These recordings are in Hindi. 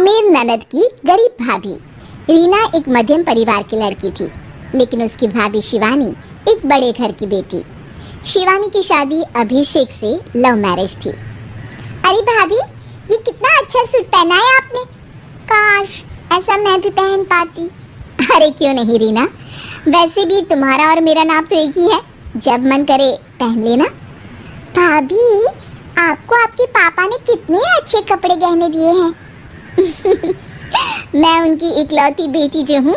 अमीर ननद की गरीब भाभी। रीना एक मध्यम परिवार की लड़की थी, लेकिन उसकी भाभी शिवानी एक बड़े घर की बेटी। शिवानी की शादी अभिषेक से लव मैरिज थी। अरे भाभी, ये कितना अच्छा सूट पहना है आपने। काश ऐसा मैं भी पहन पाती। अरे क्यों नहीं रीना, वैसे भी तुम्हारा और मेरा नाम तो एक ही है, जब मन करे पहन लेना। भाभी, आपको आपके पापा ने कितने अच्छे कपड़े गहने दिए हैं। मैं उनकी इकलौती बेटी जो हूँ।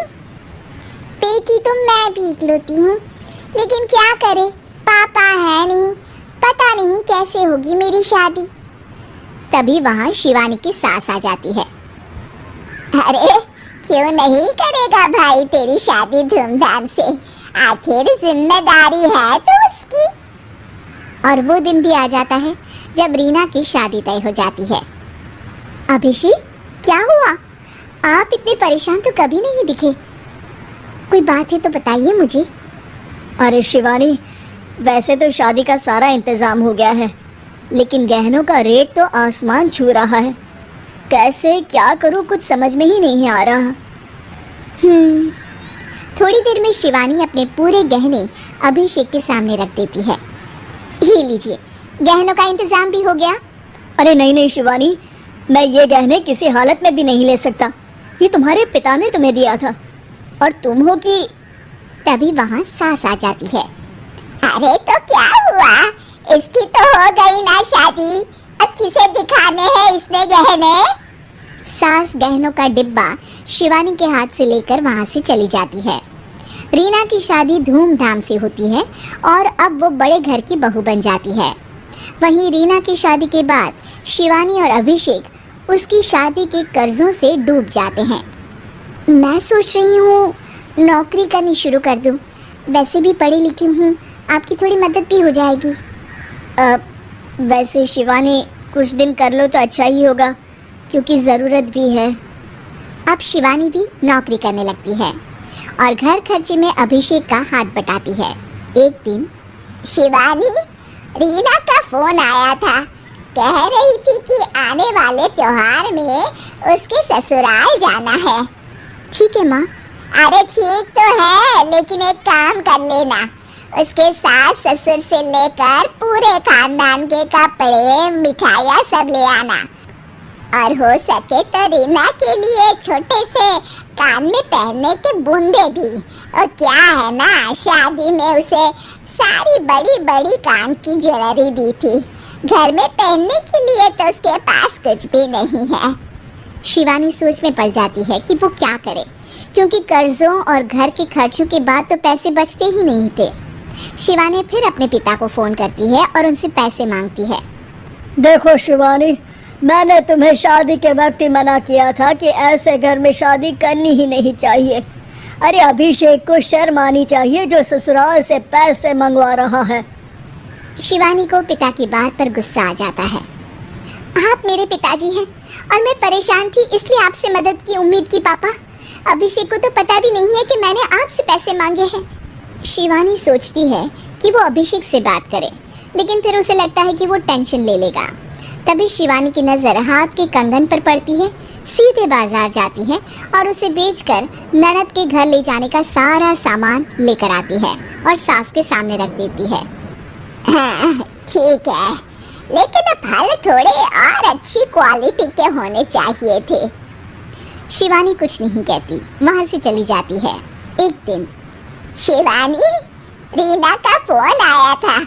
बेटी तो मैं भी इकलौती हूँ, लेकिन क्या करे, पापा है नहीं, पता नहीं कैसे होगी मेरी शादी। तभी वहाँ शिवानी की सास आ जाती है। अरे क्यों नहीं करेगा भाई तेरी शादी धूमधाम से, आखिर जिम्मेदारी है तो उसकी। और वो दिन भी आ जाता है जब रीना की शादी तय हो जाती है। अभिषेक, क्या हुआ? आप इतने परेशान तो कभी नहीं दिखे, कोई बात है तो बताइए मुझे। अरे शिवानी, वैसे तो शादी का सारा इंतजाम हो गया है, लेकिन गहनों का रेट तो आसमान छू रहा है। कैसे क्या करूं, कुछ समझ में ही नहीं आ रहा। थोड़ी देर में शिवानी अपने पूरे गहने अभिषेक के सामने रख देती है। ये लीजिए, गहनों का इंतजाम भी हो गया। अरे नहीं नहीं शिवानी, मैं ये गहने किसी हालत में भी नहीं ले सकता। ये तुम्हारे पिता ने तुम्हें दिया था, और तुम हो कि। तभी वहाँ सास आ जाती है। अरे तो क्या हुआ, इसकी तो हो गई ना शादी, अब किसे दिखाने हैं इसने गहने। सास गहनों का डिब्बा शिवानी के हाथ से लेकर वहाँ से चली जाती है। रीना की शादी धूमधाम से होती है और अब वो बड़े घर की बहू बन जाती है। वहीं रीना की शादी के बाद शिवानी और अभिषेक उसकी शादी के कर्जों से डूब जाते हैं। मैं सोच रही हूँ नौकरी करनी शुरू कर दूँ, वैसे भी पढ़ी लिखी हूँ, आपकी थोड़ी मदद भी हो जाएगी। वैसे शिवानी, कुछ दिन कर लो तो अच्छा ही होगा, क्योंकि ज़रूरत भी है। अब शिवानी भी नौकरी करने लगती है और घर खर्चे में अभिषेक का हाथ बटाती है। एक दिन शिवानी, रीना का फोन आया था, कह रही थी कि आने वाले त्योहार में उसके ससुराल जाना है। ठीक है माँ। अरे ठीक तो है, लेकिन एक काम कर लेना, उसके सास ससुर से लेकर पूरे खानदान के कपड़े मिठाइयाँ सब ले आना, और हो सके तो रीना के लिए छोटे से कान में पहनने के बूंदे भी। और क्या है ना, शादी में उसे सारी बड़ी बड़ी कान की ज्वेलरी दी थी, घर में पहनने के लिए तो उसके पास कुछ भी नहीं है। शिवानी सोच में पड़ जाती है कि वो क्या करे, क्योंकि कर्जों और घर के खर्चों के बाद तो पैसे बचते ही नहीं थे। शिवानी फिर अपने पिता को फोन करती है और उनसे पैसे मांगती है। देखो शिवानी, मैंने तुम्हें शादी के वक्त ही मना किया था कि ऐसे घर में शादी करनी ही नहीं चाहिए। अरे अभिषेक को शर्म आनी चाहिए जो ससुराल से पैसे मंगवा रहा है। शिवानी को पिता की बात पर गुस्सा आ जाता है। आप मेरे पिताजी हैं और मैं परेशान थी इसलिए आपसे मदद की उम्मीद की पापा। अभिषेक को तो पता भी नहीं है कि मैंने आपसे पैसे मांगे हैं। शिवानी सोचती है कि वो अभिषेक से बात करे, लेकिन फिर उसे लगता है कि वो टेंशन ले लेगा। तभी शिवानी की नज़र हाथ के कंगन पर पड़ती है, सीधे बाजार जाती है और उसे बेचकर ननद के घर ले जाने का सारा सामान लेकर आती है और सास के सामने रख देती है। हाँ ठीक है, लेकिन फल थोड़े और अच्छी क्वालिटी के होने चाहिए थे। शिवानी कुछ नहीं कहती, वहाँ से चली जाती है। एक दिन शिवानी, रीना का फोन आया था,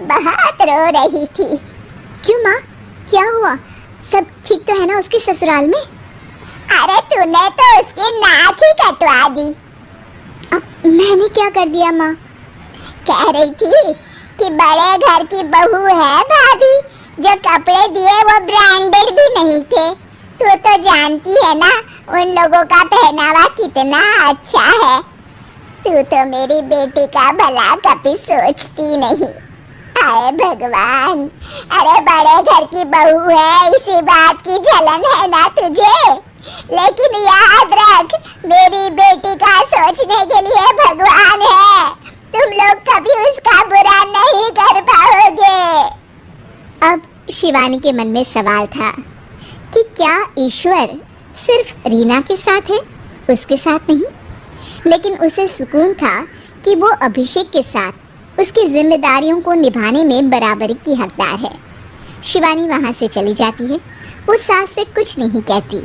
बहुत रो रही थी। क्यों माँ, क्या हुआ? सब ठीक तो है ना उसके ससुराल में? अरे तूने तो उसकी नाक ही कटवा दी। अब मैंने क्या कर दिया माँ? कह रही थी कि बड़े घर की बहू है भाभी, जो कपड़े दिए वो ब्रांडेड भी नहीं थे। तू तो जानती है ना उन लोगों का पहनावा कितना अच्छा है। तू तो मेरी बेटी का भला कभी सोचती नहीं। हाय भगवान, अरे बड़े घर की बहू है, इसी बात की जलन है ना तुझे, लेकिन याद रख मेरी बेटी का सोचने के लिए भगवान है, तुम लोग कभी उसका बुरा नहीं कर पाओगे। अब शिवानी के मन में सवाल था कि क्या ईश्वर सिर्फ रीना के साथ है, उसके साथ नहीं। लेकिन उसे सुकून था कि वो अभिषेक के साथ उसकी जिम्मेदारियों को निभाने में बराबरी की हकदार है। शिवानी वहाँ से चली जाती है। वो सास से कुछ नहीं कहती,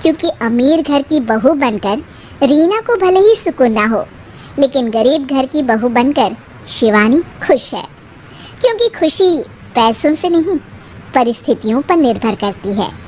क्योंकि अमीर घर की बहू बनकर रीना को भले ही सुकून ना हो, लेकिन गरीब घर की बहू बनकर शिवानी खुश है। क्योंकि खुशी पैसों से नहीं, परिस्थितियों पर निर्भर करती है।